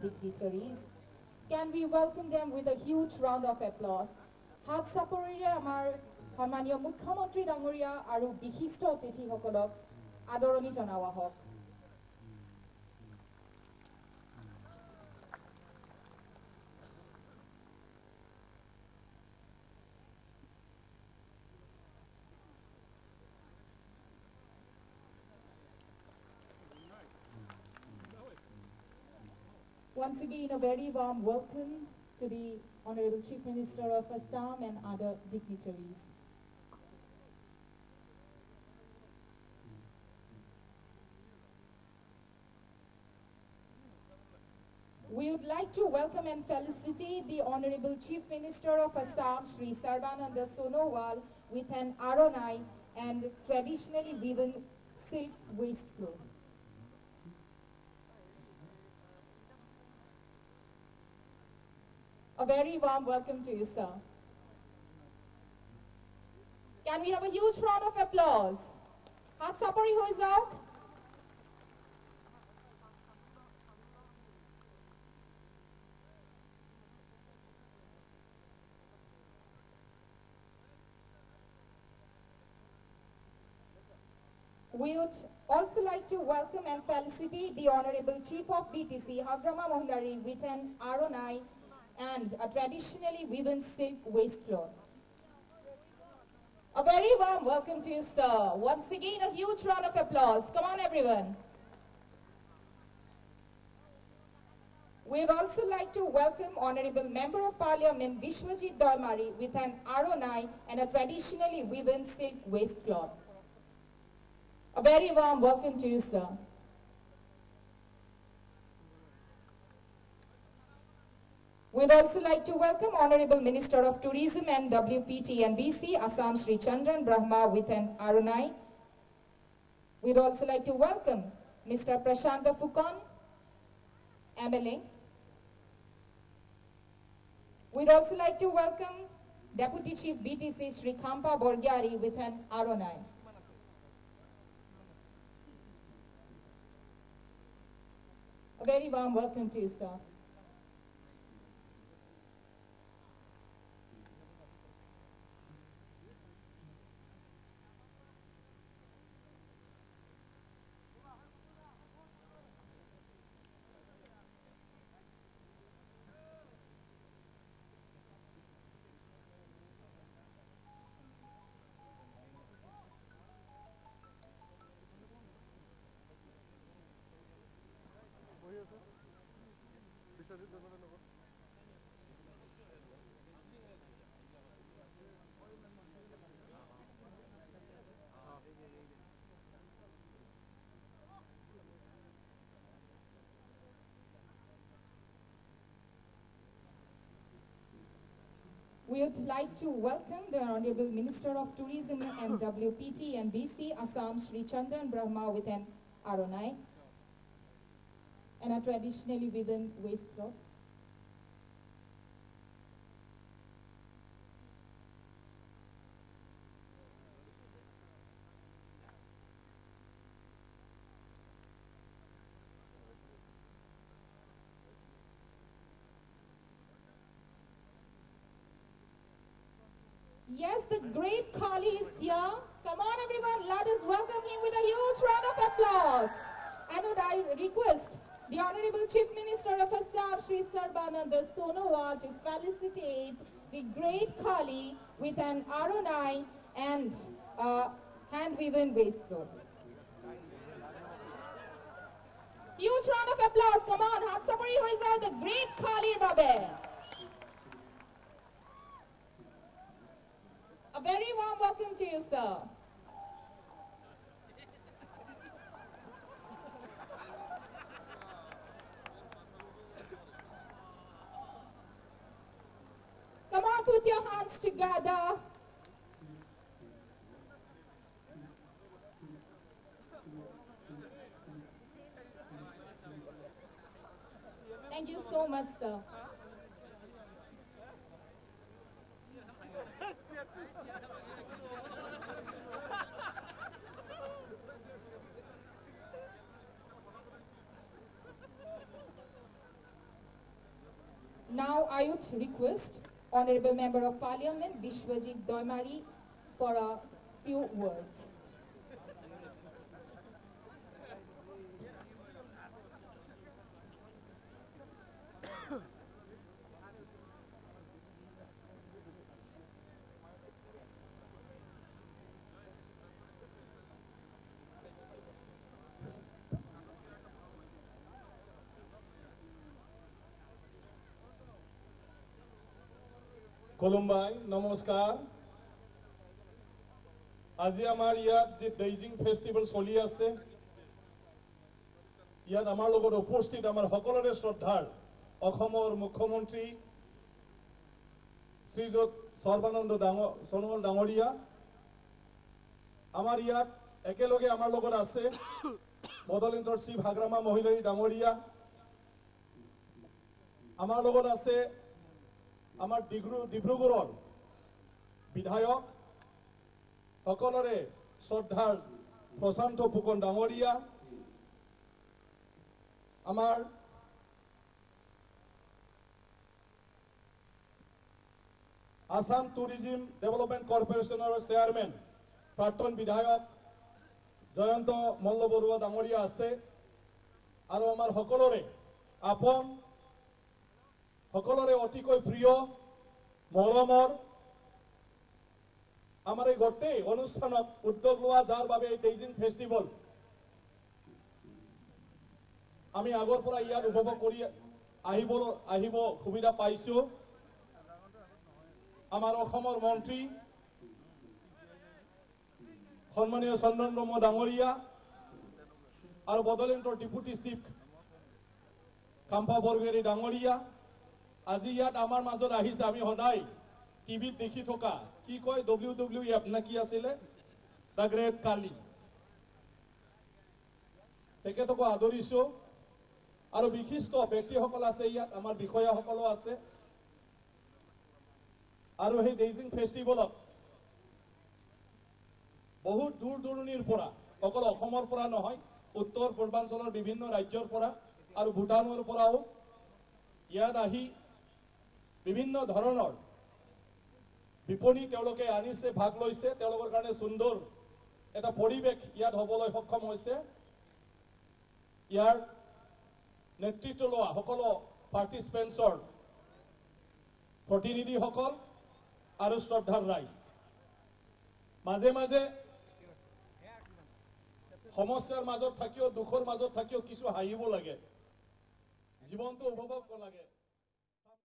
dignitaries. Can we welcome them with a huge round of applause? হাত চাপৰিৰে আমাৰ সন্মানীয় মুখ্যমন্ত্ৰী ডাঙৰীয়া আৰু বিশিষ্ট অতিথিসকলক আদৰণি জনাওৱা হওক। Once again, a very warm welcome to the Honorable Chief Minister of Assam and other dignitaries. We would like to welcome and felicitate the Honorable Chief Minister of Assam, Shri Sarbananda Sonowal, with an Aronai and traditionally woven silk waistcloth. A very warm welcome to you, sir. Can we have a huge round of applause? Hat sapori hoi jauk. We would also like to welcome and felicitate the Honorable Chief of BTC, Hagrama Mohilari, with an Aronai and a traditionally woven silk waistcloth. A very warm welcome to you, sir. Once again, a huge round of applause. Come on, everyone. We'd also like to welcome Honorable Member of Parliament Vishwajit Doimari with an Aronai and a traditionally woven silk waistcloth. A very warm welcome to you, sir. We'd also like to welcome Honorable Minister of Tourism and WPT and BC, Assam Sri Chandran Brahma with an Aronai. We'd also like to welcome Mr. Prashanta Fukon, MLA. We'd also like to welcome Deputy Chief BTC Sri Khampa Borgyari with an Aronai. A very warm welcome to you, sir. We would like to welcome the Honorable Minister of Tourism and WPT and BC, Assam Sri Chandran Brahma with an Aronai and a traditionally woven waistcloth. Yes, the great Kali is here. Come on, everyone, let us welcome him with a huge round of applause. And would I request the Honorable Chief Minister of Assam, Shri Sarbananda Sonowal, to felicitate the great Kali with an Aronai and hand-woven waistcloth. Huge round of applause. Come on, hat sapori hoi jao the great Kali babe. A very warm welcome to you, sir. Come on, put your hands together. Thank you so much, sir. Now I would request Honorable Member of Parliament Vishwajit Doimari for a few words. Kolumbai, namaskar. আজি আমাৰ ইয়াত যে ডেইজিং festival চলি আছে ইয়াত আমাৰ লগত উপস্থিত আমাৰ সকলোৰে শ্ৰদ্ধাৰ অসমৰ মুখ্যমন্ত্ৰী শ্ৰীযুত সৰ্বানন্দ সোণোৱাল ডাঙৰীয়া আমাৰ ইয়াত একেলগে আমাৰ লগত আছে বড়োলেণ্ডৰ চিফ হাগ্ৰামা মহিলাৰী ডাঙৰীয়া আমাৰ লগত আছে আমাৰ ডিব্ৰুগড়ৰ বিধায়ক সকলৰে শ্ৰদ্ধাৰ প্ৰশান্ত ফুকন ডাঙৰীয়া আমাৰ আসাম টুৰিজম ডেভেলপমেণ্ট কৰ্পোৰেশ্যনৰ চেয়াৰমেন প্ৰাক্তন বিধায়ক জয়ন্ত মল্ল বৰুৱা ডাঙৰীয়া আছে আৰু আমাৰ সকলৰে আপন সকলৰে অতিকৈ প্ৰিয় মৰমৰ আমাৰ এই গোটেই অনুষ্ঠানত উদ্যোগ লোৱা যাৰ বাবে এই ডেইজিং ফেষ্টিভেল আমি আগৰ পৰা ইয়াত উপভোগ কৰি আহিব সুবিধা পাইছো আমাৰ অসমৰ মন্ত্ৰী সন্মানীয় চন্দন ব্ৰহ্ম ডাঙৰীয়া আৰু বড়োলেণ্ডৰ ডেপুটি চিফ কাম্পা বৰগোহাঞি ডাঙৰীয়া আজি ইয়াত আমাৰ মাজত আহিছে আমি সদায় টিভিত দেখি থকা কি কয় WWF না কি আছিলে দা গ্ৰেট কালি তেখেতকো আদৰিছো আৰু বিশিষ্ট ব্যক্তিসকল আছে ইয়াত আমাৰ বিষয়াসকলো আছে আৰু সেই ডেইজিং ফেষ্টিভেলত বহুত দূৰ দূৰণিৰ পৰা অকল অসমৰ পৰা নহয় উত্তৰ পূৰ্বাঞ্চলৰ বিভিন্ন ৰাজ্যৰ পৰা আৰু ভূটানৰ পৰাও ইয়াত আহি বিভিন্ন ধৰণৰ বিপণী তেওঁলোকে আনিছে ভাগ লৈছে তেওঁলোকৰ কাৰণে সুন্দৰ এটা পৰিৱেশ ইয়াত হ'বলৈ সক্ষম হৈছে ইয়াৰ নেতৃত্ব লোৱা সকলো পাৰ্টিচিপেণ্টছৰ প্ৰতিনিধিসকল আৰু শ্ৰদ্ধাৰ ৰাইজ মাজে মাজে সমস্যাৰ মাজত থাকিও দুখৰ মাজত থাকিও কিছু হাঁহিব লাগে জীৱনটো উপভোগ কৰিব লাগে